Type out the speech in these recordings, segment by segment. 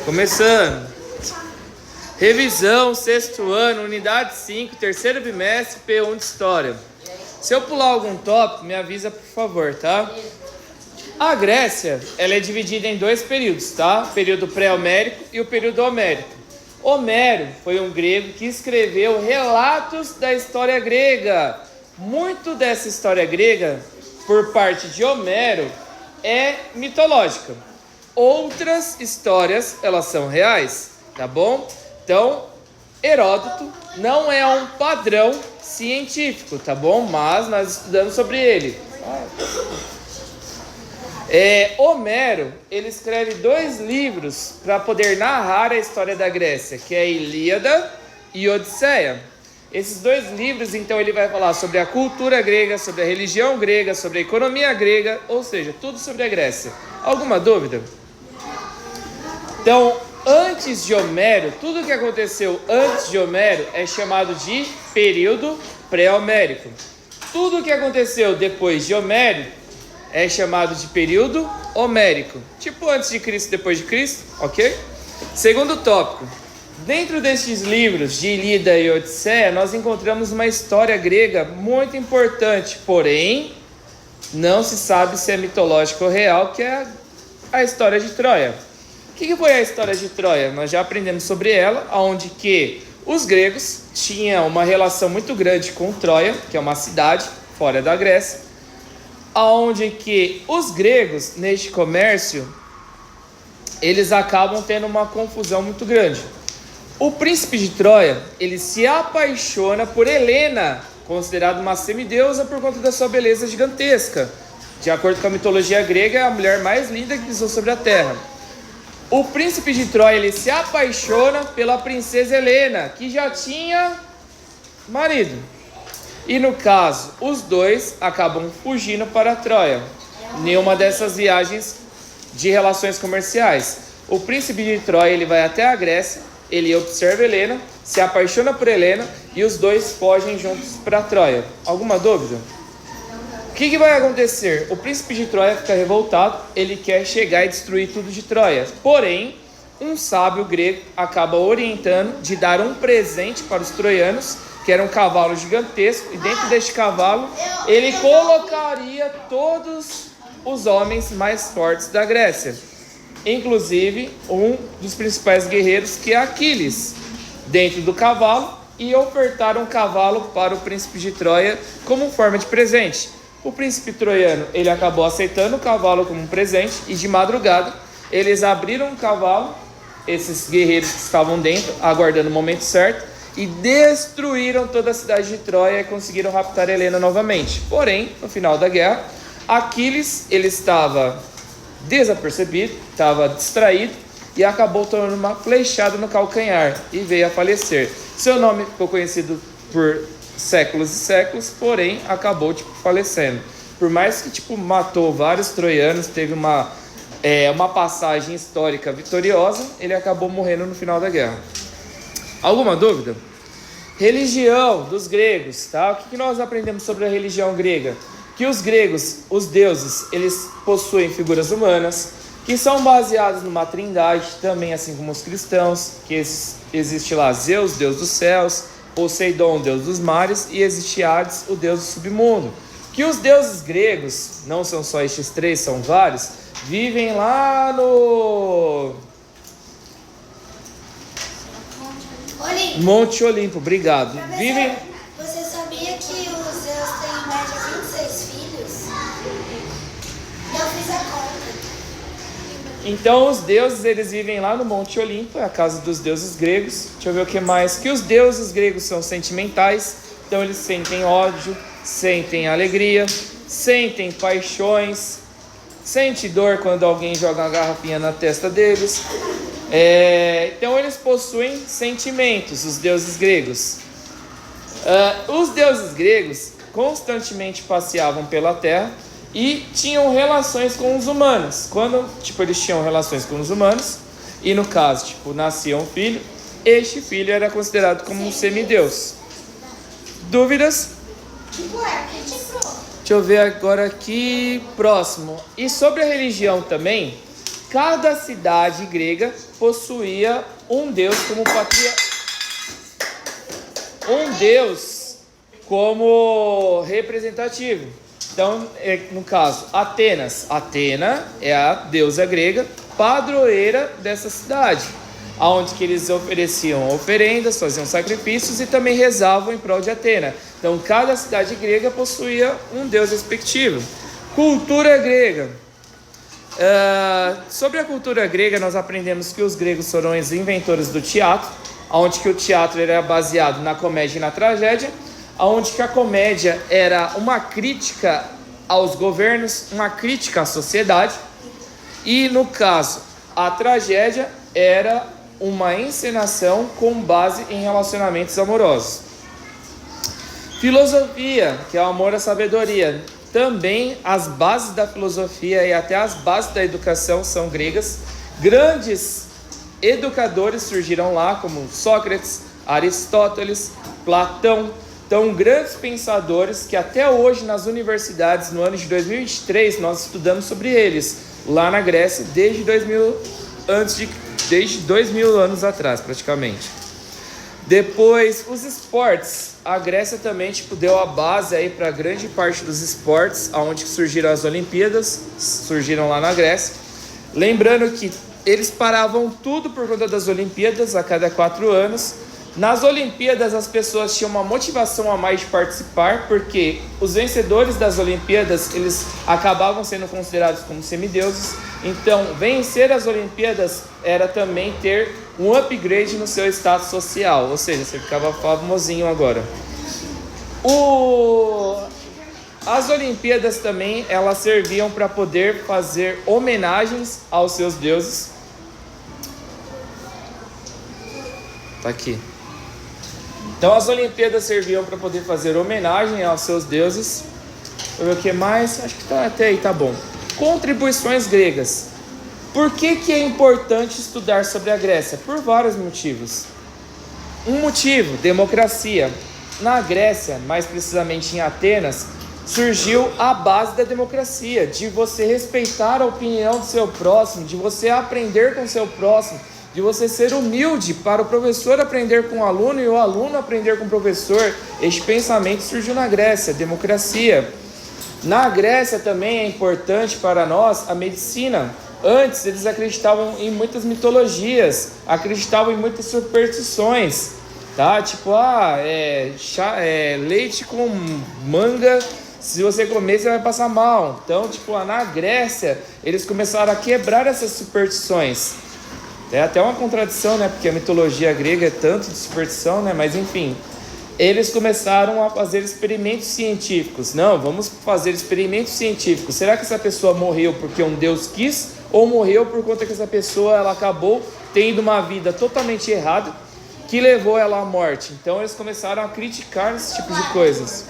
Começando. Revisão, sexto ano, unidade 5, terceiro bimestre, P1 de História. Se eu pular algum tópico, me avisa por favor, tá? A Grécia, ela é dividida em dois períodos, tá? O período pré-homérico e o período homérico. Homero foi um grego que escreveu relatos da história grega. Muito dessa história grega, por parte de Homero, é mitológica. Outras histórias, elas são reais, tá bom? Então, Heródoto não é um padrão científico, tá bom? Mas nós estudamos sobre ele. Homero, ele escreve 2 livros para poder narrar a história da Grécia, que é a Ilíada e Odisseia. Esses 2 livros, então, ele vai falar sobre a cultura grega, sobre a religião grega, sobre a economia grega, ou seja, tudo sobre a Grécia. Alguma dúvida? Então, antes de Homero, tudo que aconteceu antes de Homero é chamado de período pré-homérico. Tudo que aconteceu depois de Homero é chamado de período homérico. Tipo antes de Cristo, depois de Cristo, ok? Segundo tópico. Dentro destes livros de Ilíada e Odisseia, nós encontramos uma história grega muito importante, porém, não se sabe se é mitológica ou real, que é a história de Troia. O que foi a história de Troia? Nós já aprendemos sobre ela, onde que os gregos tinham uma relação muito grande com Troia, que é uma cidade fora da Grécia, onde que os gregos, neste comércio, eles acabam tendo uma confusão muito grande. O príncipe de Troia, ele se apaixona por Helena, considerada uma semideusa por conta da sua beleza gigantesca. De acordo com a mitologia grega, é a mulher mais linda que pisou sobre a terra. O príncipe de Troia, ele se apaixona pela princesa Helena, que já tinha marido. E no caso, os dois acabam fugindo para Troia, em uma dessas viagens de relações comerciais. O príncipe de Troia, ele vai até a Grécia, ele observa Helena, se apaixona por Helena e os dois fogem juntos para Troia. Alguma dúvida? O que vai acontecer? O príncipe de Troia fica revoltado, ele quer chegar e destruir tudo de Troia. Porém, um sábio grego acaba orientando de dar um presente para os troianos, que era um cavalo gigantesco, e dentro deste cavalo ele colocaria todos os homens mais fortes da Grécia, inclusive um dos principais guerreiros, que é Aquiles, dentro do cavalo, e ofertaram um cavalo para o príncipe de Troia como forma de presente. O príncipe troiano, ele acabou aceitando o cavalo como um presente, e de madrugada eles abriram o cavalo, esses guerreiros que estavam dentro, aguardando o momento certo, e destruíram toda a cidade de Troia e conseguiram raptar Helena novamente. Porém, no final da guerra, Aquiles, ele estava desapercebido, estava distraído e acabou tomando uma flechada no calcanhar e veio a falecer. Seu nome ficou conhecido por séculos e séculos, porém acabou falecendo. Por mais que matou vários troianos, teve uma passagem histórica vitoriosa, ele acabou morrendo no final da guerra. Alguma dúvida? Religião dos gregos, tá? O que nós aprendemos sobre a religião grega? Que os gregos, os deuses, eles possuem figuras humanas, que são baseados numa trindade, também assim como os cristãos, que existe lá Zeus, deus dos céus, Poseidon, deus dos mares, e existe Hades, o deus do submundo. Que os deuses gregos, não são só estes 3, são vários, vivem lá no Monte Olimpo, obrigado. Vivem... Você sabia que os Zeus têm em média 26 filhos? Eu fiz a conta. Então os deuses, eles vivem lá no Monte Olimpo, é a casa dos deuses gregos. Deixa eu ver o que mais. Que os deuses gregos são sentimentais, então eles sentem ódio, sentem alegria, sentem paixões, sentem dor quando alguém joga uma garrafinha na testa deles. Então eles possuem sentimentos, os deuses gregos. Os deuses gregos constantemente passeavam pela terra e tinham relações com os humanos. Quando eles tinham relações com os humanos, e no caso nascia um filho, este filho era considerado como um semideus. Dúvidas? Deixa eu ver agora aqui, próximo. E sobre a religião também, cada cidade grega possuía um deus como representativo. Então, no caso, Atenas. Atena é a deusa grega padroeira dessa cidade, onde que eles ofereciam oferendas, faziam sacrifícios e também rezavam em prol de Atena. Então, cada cidade grega possuía um deus respectivo. Cultura grega. Sobre a cultura grega, nós aprendemos que os gregos foram os inventores do teatro, onde que o teatro era baseado na comédia e na tragédia, onde que a comédia era uma crítica aos governos, uma crítica à sociedade, e no caso, a tragédia era uma encenação com base em relacionamentos amorosos. Filosofia, que é o amor à sabedoria. Também as bases da filosofia e até as bases da educação são gregas. Grandes educadores surgiram lá, como Sócrates, Aristóteles, Platão. Então, grandes pensadores que até hoje nas universidades, no ano de 2023, nós estudamos sobre eles, lá na Grécia, desde 2000 anos atrás, praticamente. Depois, os esportes. A Grécia também deu a base aí para grande parte dos esportes, onde surgiram as Olimpíadas, surgiram lá na Grécia. Lembrando que eles paravam tudo por conta das Olimpíadas a cada 4 anos. Nas Olimpíadas as pessoas tinham uma motivação a mais de participar, porque os vencedores das Olimpíadas, eles acabavam sendo considerados como semideuses. Então, vencer as Olimpíadas era também ter um upgrade no seu status social, ou seja, você ficava famosinho agora. As Olimpíadas também, elas serviam para poder fazer homenagens aos seus deuses. Tá aqui. Então as Olimpíadas serviam para poder fazer homenagem aos seus deuses. Deixa eu ver o que mais. Acho que até aí tá bom. Contribuições gregas. Por que é importante estudar sobre a Grécia? Por vários motivos. Um motivo, democracia. Na Grécia, mais precisamente em Atenas, surgiu a base da democracia, de você respeitar a opinião do seu próximo, de você aprender com o seu próximo, de você ser humilde para o professor aprender com o aluno e o aluno aprender com o professor. Este pensamento surgiu na Grécia, democracia. Na Grécia também é importante para nós a medicina. Antes eles acreditavam em muitas mitologias, acreditavam em muitas superstições, tá? Tipo, leite com manga, se você comer você vai passar mal. Então, tipo, lá na Grécia eles começaram a quebrar essas superstições. É até uma contradição, né? Porque a mitologia grega é tanto de superstição, né? Mas enfim, eles começaram a fazer experimentos científicos. Não, vamos fazer experimentos científicos. Será que essa pessoa morreu porque um Deus quis? Ou morreu por conta que essa pessoa ela acabou tendo uma vida totalmente errada que levou ela à morte? Então eles começaram a criticar esse tipo de coisas.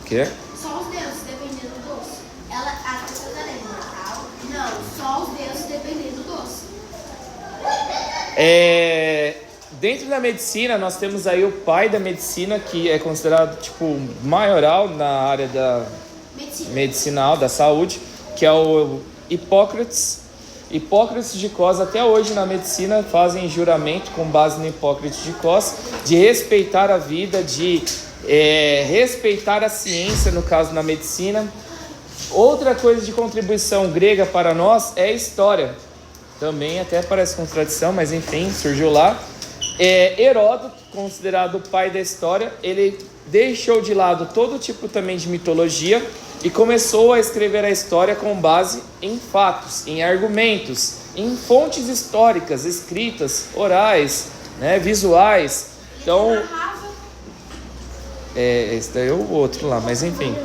O quê? Só os deuses dependendo do doce. A pessoa é imortal? Não, só os deuses dependendo do doce. Dentro da medicina, nós temos aí o pai da medicina, que é considerado tipo maioral na área da medicinal, da saúde, que é o Hipócrates. Hipócrates de Cos, até hoje na medicina fazem juramento com base no Hipócrates de Cos, de respeitar a vida, de respeitar a ciência, no caso na medicina. Outra coisa de contribuição grega para nós é a história. Também até parece contradição, mas enfim, surgiu lá. Heródoto, considerado o pai da história, ele deixou de lado todo tipo também de mitologia e começou a escrever a história com base em fatos, em argumentos, em fontes históricas, escritas, orais, né, visuais. Então, esse daí é o outro lá, mas enfim.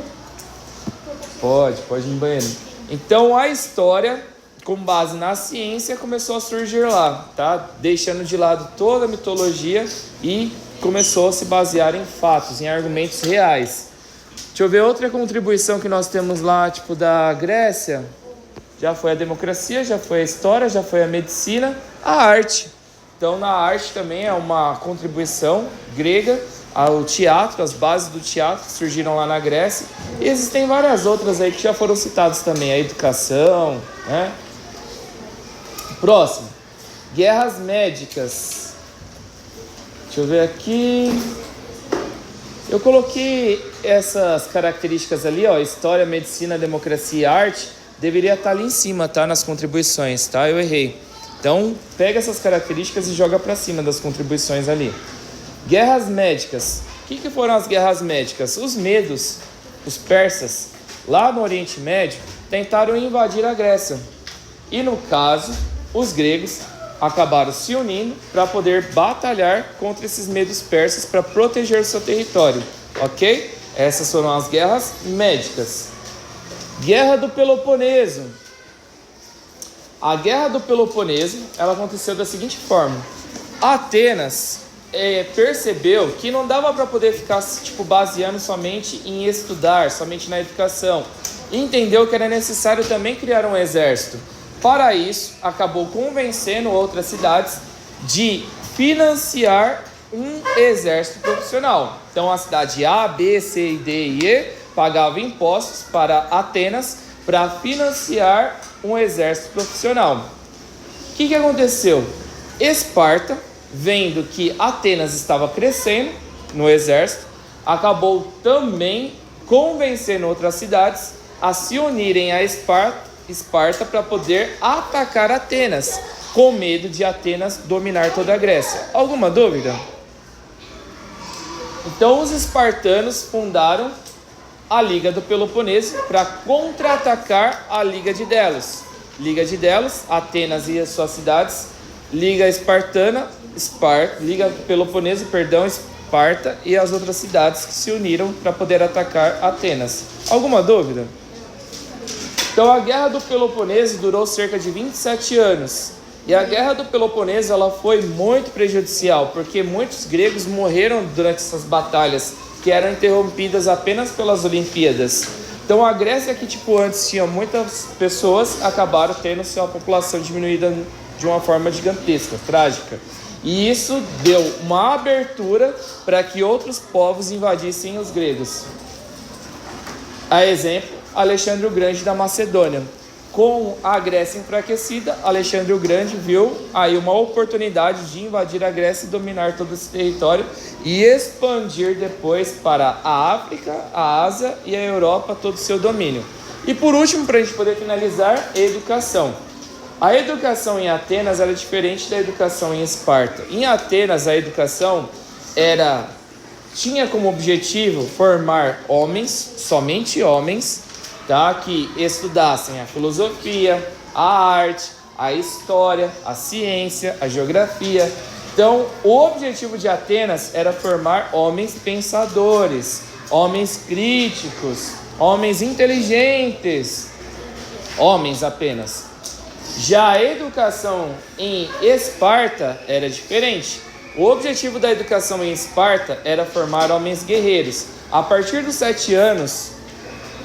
Pode ir no banheiro. Então a história, com base na ciência, começou a surgir lá, tá? Deixando de lado toda a mitologia e começou a se basear em fatos, em argumentos reais. Deixa eu ver outra contribuição que nós temos lá, tipo da Grécia. Já foi a democracia, já foi a história, já foi a medicina, a arte. Então na arte também é uma contribuição grega, ao teatro, as bases do teatro surgiram lá na Grécia. E existem várias outras aí que já foram citadas também, a educação, né? Próximo. Guerras médicas. Deixa eu ver aqui. Eu coloquei essas características ali, ó, história, medicina, democracia e arte, deveria estar ali em cima, tá? Nas contribuições, tá? Eu errei. Então, pega essas características e joga para cima das contribuições ali. Guerras médicas. O que foram as guerras médicas? Os medos, os persas, lá no Oriente Médio, tentaram invadir a Grécia. E no caso, os gregos acabaram se unindo para poder batalhar contra esses medos persas para proteger o seu território, ok? Essas foram as guerras médicas. Guerra do Peloponeso. A Guerra do Peloponeso, ela aconteceu da seguinte forma. Atenas percebeu que não dava para poder ficar baseando somente em estudar, somente na educação. E entendeu que era necessário também criar um exército. Para isso, acabou convencendo outras cidades de financiar um exército profissional. Então, a cidade A, B, C, D e E pagava impostos para Atenas para financiar um exército profissional. O que aconteceu? Esparta, vendo que Atenas estava crescendo no exército, acabou também convencendo outras cidades a se unirem a Esparta para poder atacar Atenas, com medo de Atenas dominar toda a Grécia. Alguma dúvida? Então os espartanos fundaram a Liga do Peloponeso para contra-atacar a Liga de Delos. Liga de Delos, Atenas e as suas cidades, Liga Espartana, Liga do Peloponeso, Esparta e as outras cidades que se uniram para poder atacar Atenas. Alguma dúvida? Então a Guerra do Peloponeso durou cerca de 27 anos. E a Guerra do Peloponeso ela foi muito prejudicial, porque muitos gregos morreram durante essas batalhas, que eram interrompidas apenas pelas Olimpíadas. Então a Grécia, que antes tinha muitas pessoas, acabaram tendo sua população diminuída de uma forma gigantesca, trágica. E isso deu uma abertura para que outros povos invadissem os gregos. A exemplo, Alexandre o Grande da Macedônia. Com a Grécia enfraquecida, Alexandre o Grande viu aí uma oportunidade de invadir a Grécia e dominar todo esse território e expandir depois para a África, a Ásia e a Europa todo o seu domínio. E por último, para a gente poder finalizar, educação. A educação em Atenas era diferente da educação em Esparta. Em Atenas, a educação tinha como objetivo formar homens, somente homens, que estudassem a filosofia, a arte, a história, a ciência, a geografia. Então, o objetivo de Atenas era formar homens pensadores, homens críticos, homens inteligentes, homens apenas. Já a educação em Esparta era diferente. O objetivo da educação em Esparta era formar homens guerreiros. A partir dos 7 anos,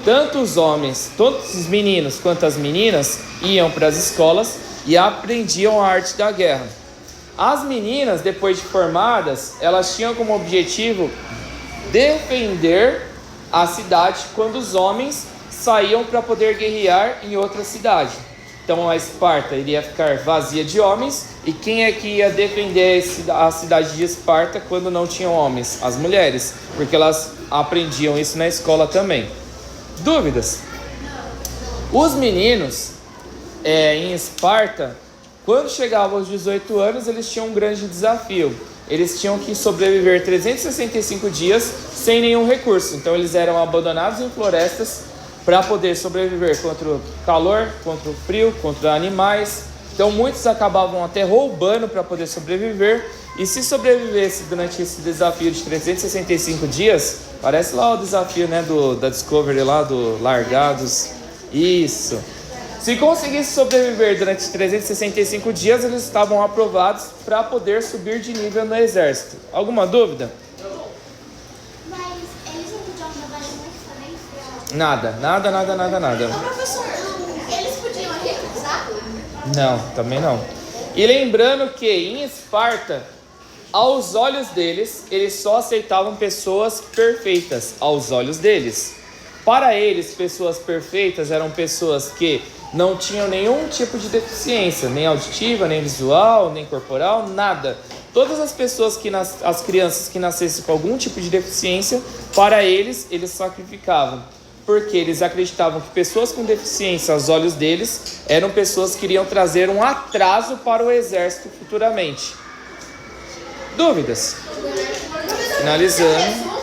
tanto os meninos quanto as meninas iam para as escolas e aprendiam a arte da guerra. As meninas, depois de formadas, elas tinham como objetivo defender a cidade quando os homens saíam para poder guerrear em outra cidade. Então a Esparta iria ficar vazia de homens, e quem é que ia defender a cidade de Esparta quando não tinham homens? As mulheres, porque elas aprendiam isso na escola também. Dúvidas? Os meninos em Esparta, quando chegavam aos 18 anos, eles tinham um grande desafio. Eles tinham que sobreviver 365 dias sem nenhum recurso. Então eles eram abandonados em florestas para poder sobreviver contra o calor, contra o frio, contra animais. Então muitos acabavam até roubando para poder sobreviver. E se sobrevivesse durante esse desafio de 365 dias, parece lá o desafio, né, da Discovery lá, do Largados. Isso. Se conseguisse sobreviver durante 365 dias, eles estavam aprovados para poder subir de nível no exército. Alguma dúvida? Mas eles não podiam trabalhar muito também? Nada. Ô, professor, eles podiam recusar? Não, também não. E lembrando que em Esparta, aos olhos deles, eles só aceitavam pessoas perfeitas, aos olhos deles. Para eles, pessoas perfeitas eram pessoas que não tinham nenhum tipo de deficiência, nem auditiva, nem visual, nem corporal, nada. Todas as pessoas as crianças que nascessem com algum tipo de deficiência, para eles sacrificavam. Porque eles acreditavam que pessoas com deficiência, aos olhos deles, eram pessoas que iriam trazer um atraso para o exército futuramente. Dúvidas? Finalizando.